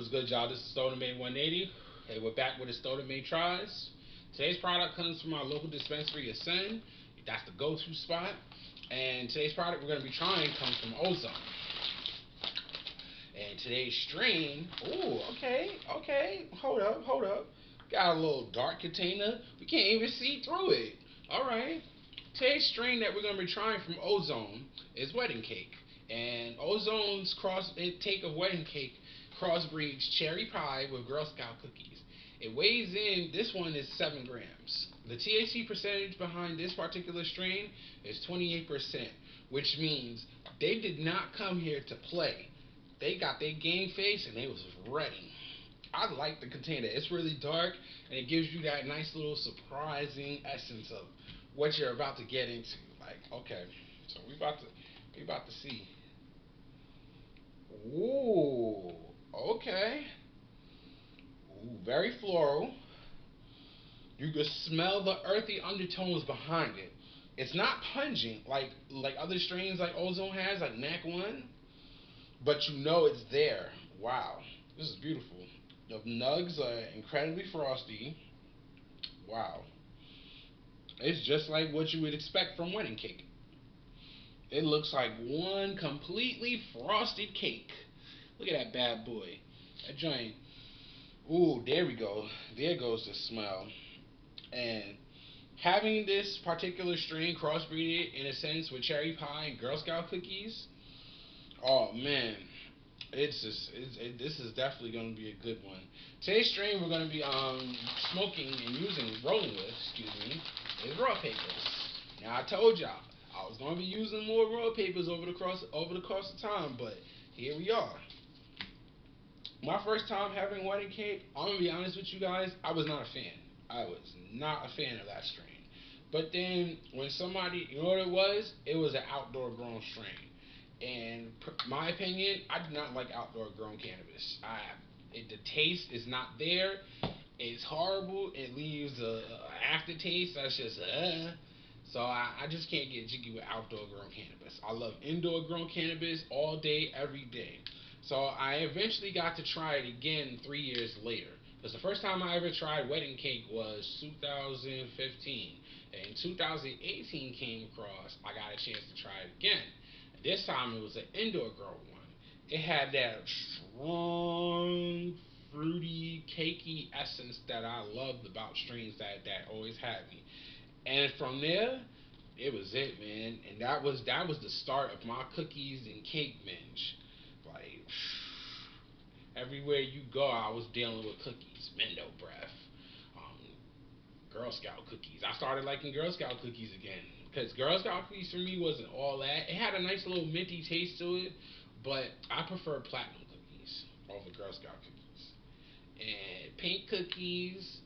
What's good, y'all? This is Stolen Maine 180. Hey, we're back with the Stolen Maine Tries. Today's product comes from our local dispensary, Ozone. That's the go-to spot. And today's product we're going to be trying comes from Ozone. And today's strain, ooh, okay, hold up. Got a little dark container. We can't even see through it. All right. Today's strain that we're going to be trying from Ozone is Wedding Cake. And Ozone's take of Wedding Cake crossbreeds cherry pie with Girl Scout cookies. It weighs in, this one is 7 grams. The THC percentage behind this particular strain is 28%, which means they did not come here to play. They got their game face and they was ready. I like the container. It's really dark and it gives you that nice little surprising essence of what you're about to get into. Like, okay, so we about to see. Ooh, okay. Ooh, very floral. You can smell the earthy undertones behind it. It's not pungent like other strains like Ozone has, like Mac 1, but you know it's there. Wow, this is beautiful. The nugs are incredibly frosty. Wow. It's just like what you would expect from wedding cake. It looks like one completely frosted cake. Look at that bad boy. That joint. Ooh, there we go. There goes the smell. And having this particular strain crossbreeded in a sense with cherry pie and Girl Scout cookies, oh man, this is definitely going to be a good one. Today's strain we're going to be smoking and rolling with, is raw papers. Now I told y'all I was going to be using more raw papers over the course of time, but here we are. My first time having wedding cake, I'm going to be honest with you guys, I was not a fan. I was not a fan of that strain. But then when somebody, you know what it was? It was an outdoor grown strain. And my opinion, I do not like outdoor grown cannabis. The taste is not there. It's horrible. It leaves a aftertaste that's just So I just can't get jiggy with outdoor grown cannabis. I love indoor grown cannabis all day, every day. So I eventually got to try it again 3 years later. Because the first time I ever tried wedding cake was 2015. And 2018 came across, I got a chance to try it again. This time it was an indoor grown one. It had that strong, fruity, cakey essence that I loved about strains that always had me. And from there, it was it, man. And that was the start of my cookies and cake binge. Like everywhere you go, I was dealing with cookies, Mendo breath, Girl Scout cookies. I started liking Girl Scout cookies again because Girl Scout cookies for me wasn't all that. It had a nice little minty taste to it, but I prefer platinum cookies over Girl Scout cookies. And pink cookies,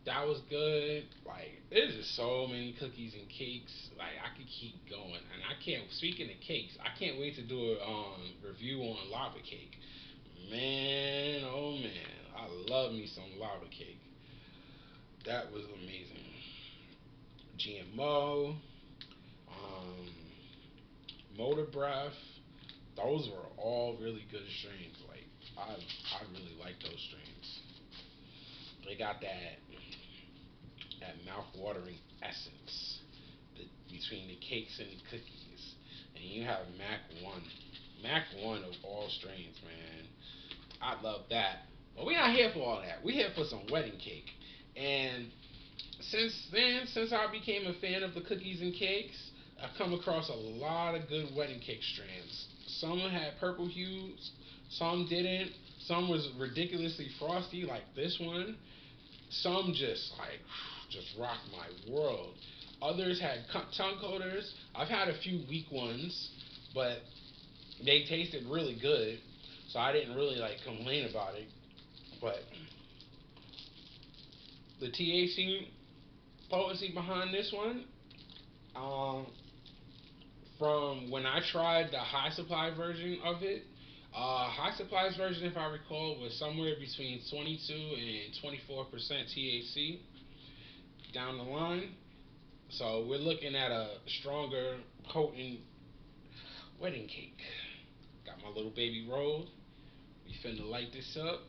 that was good. Like, there's just so many cookies and cakes. Like, I could keep going. And I can't, speaking of cakes, I can't wait to do a review on lava cake. Man, oh man, I love me some lava cake. That was amazing. GMO, um, Motor Breath, those were all really good strains. Like, I really like those strains. They got that mouth-watering essence between the cakes and the cookies. And you have Mac 1. Mac 1 of all strains, man. I love that. But we're not here for all that. We're here for some wedding cake. And since then, since I became a fan of the cookies and cakes, I've come across a lot of good wedding cake strands. Some had purple hues, some didn't. Some was ridiculously frosty, like this one. Some just rocked my world. Others had tongue coaters. I've had a few weak ones, but they tasted really good, so I didn't really complain about it. But the THC potency behind this one, um, from when I tried the high supply version of it, high supplies version, if I recall, was somewhere between 22 and 24% THC down the line. So we're looking at a stronger, potent wedding cake. Got my little baby rolled. We finna light this up.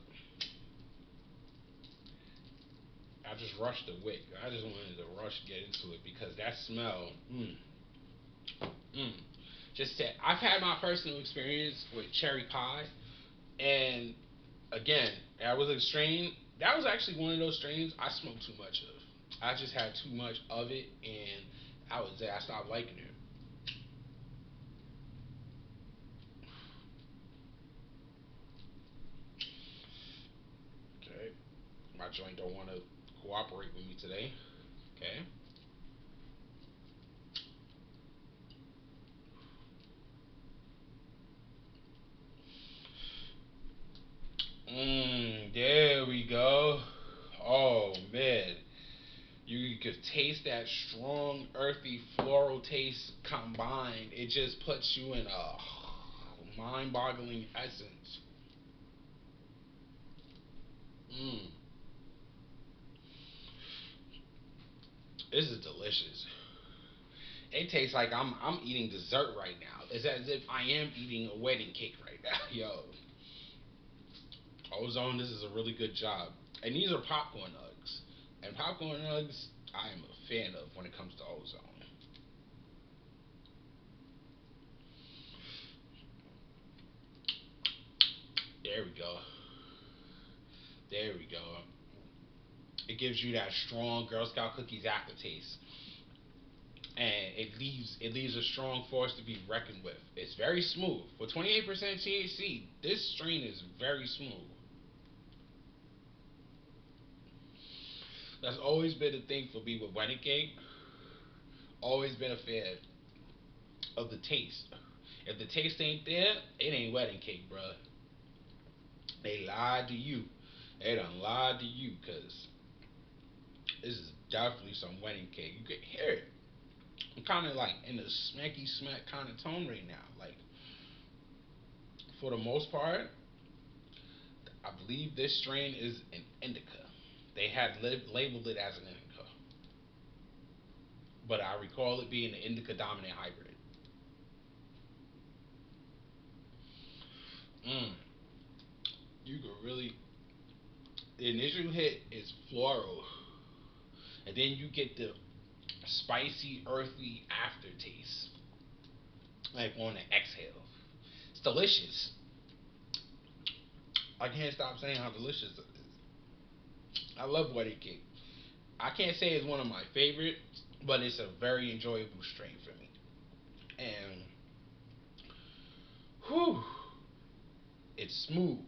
just rushed the wick. I just wanted to rush get into it because that smell. Mm. Just said, I've had my personal experience with cherry pie, and again, that was a strain. That was actually one of those strains I smoked too much of. I just had too much of it, and I stopped liking it. Okay, my joint don't want to cooperate with me today. Okay. There we go. Oh man, you could taste that strong, earthy, floral taste combined. It just puts you in a mind-boggling essence. Mm, this is delicious. It tastes like I'm eating dessert right now. It's as if I am eating a wedding cake right now. Yo, Ozone, this is a really good job. And these are popcorn nugs. And popcorn nugs, I am a fan of when it comes to Ozone. There we go. There we go. It gives you that strong Girl Scout cookies aftertaste, and it leaves a strong force to be reckoned with. It's very smooth for 28% THC. This strain is very smooth. That's always been a thing for me with wedding cake. Always been a fan of the taste. If the taste ain't there, it ain't wedding cake, bruh. They lied to you. They done lied to you, cause this is definitely some wedding cake. You can hear it. I'm kind of like in a smacky smack kind of tone right now. Like for the most part, I believe this strain is an indica. They had labeled it as an indica, but I recall it being an indica dominant hybrid. Mm, you could really. The initial hit is floral, and then you get the spicy, earthy aftertaste, like on the exhale. It's delicious. I can't stop saying how delicious it is. I love wedding cake. I can't say it's one of my favorites, but it's a very enjoyable strain for me. And whew, it's smooth.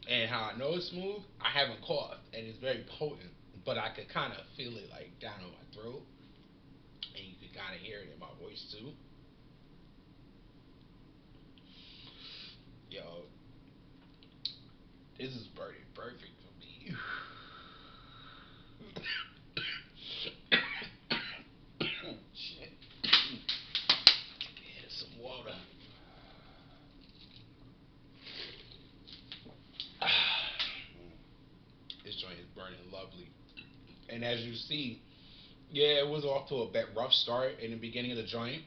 And how I know it's smooth, I haven't coughed, and it's very potent, but I could kind of feel it like down on my throat, and you could kind of hear it in my voice too. Yo, this is burning perfect for me. Shit. Yeah, some water. This joint is burning lovely. And as you see, yeah, it was off to a bit rough start in the beginning of the joint,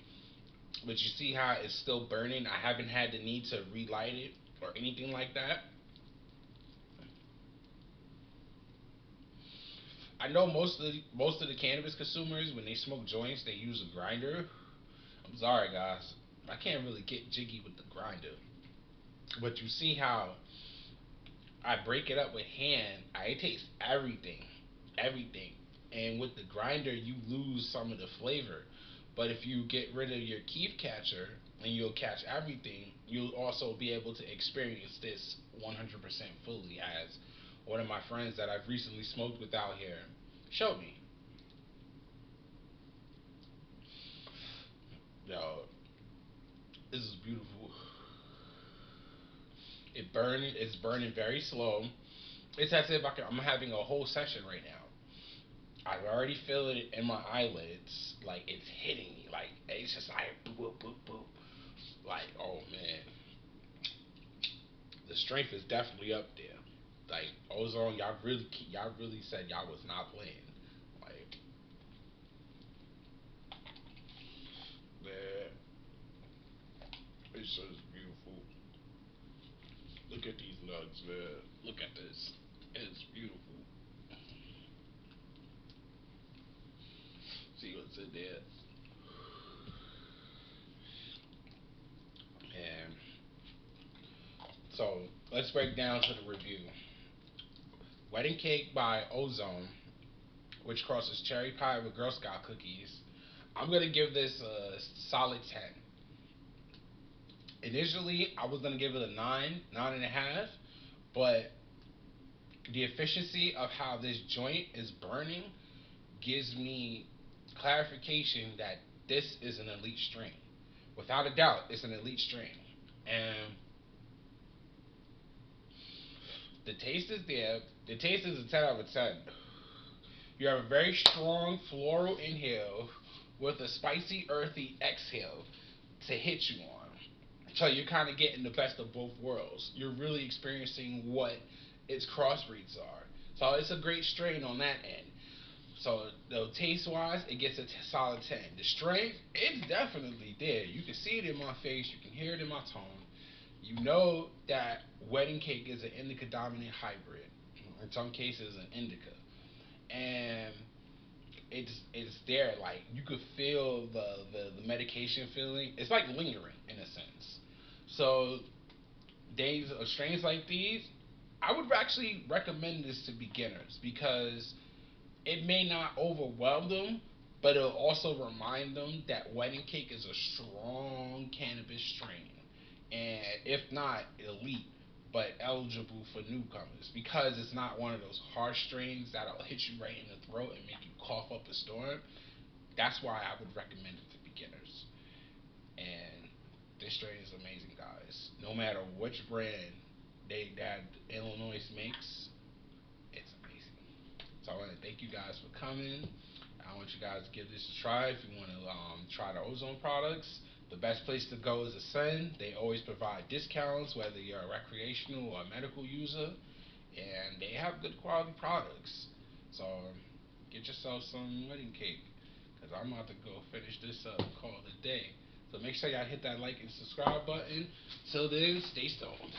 but you see how it's still burning. I haven't had the need to relight it or anything like that. I know most of the cannabis consumers when they smoke joints they use a grinder. I'm sorry guys, I can't really get jiggy with the grinder. But you see how I break it up with hand, I taste everything, everything. And with the grinder, you lose some of the flavor. But if you get rid of your keef catcher and you'll catch everything, you'll also be able to experience this 100% fully, as one of my friends that I've recently smoked with out here showed me. Yo, this is beautiful. It's burning very slow. It's as if I'm having a whole session right now. I already feel it in my eyelids, like it's hitting me, like it's just like boop boop boop. Like oh man, the strength is definitely up there. Like Ozone, y'all really said y'all was not playing. Like man, it's just beautiful. Look at these nugs, man. Look at this. It's beautiful. break down to the review. Wedding cake by Ozone, which crosses cherry pie with Girl Scout cookies. I'm gonna give this a solid 10. Initially, I was gonna give it a 9.5, but the efficiency of how this joint is burning gives me clarification that this is an elite strain. Without a doubt, it's an elite strain. And the taste is there. The taste is a 10 out of 10. You have a very strong floral inhale with a spicy, earthy exhale to hit you on. So you're kind of getting the best of both worlds. You're really experiencing what its crossbreeds are. So it's a great strain on that end. So taste wise, it gets a solid 10. The strength, it's definitely there. You can see it in my face. You can hear it in my tone. You know that wedding cake is an indica dominant hybrid. In some cases, an indica, and it's there. Like you could feel the medication feeling. It's like lingering in a sense. So days of strains like these, I would actually recommend this to beginners because it may not overwhelm them, but it'll also remind them that wedding cake is a strong cannabis strain, and if not elite, but eligible for newcomers because it's not one of those harsh strains that'll hit you right in the throat and make you cough up a storm. That's why I would recommend it to beginners. And this strain is amazing, guys. No matter which brand that Illinois makes, it's amazing. So I want to thank you guys for coming. I want you guys to give this a try. If you want to try the Ozone products, the best place to go is Ascend. They always provide discounts, whether you're a recreational or a medical user, and they have good quality products. So get yourself some wedding cake, because I'm about to go finish this up and call it a day. So make sure y'all hit that like and subscribe button. Till then, stay stoned.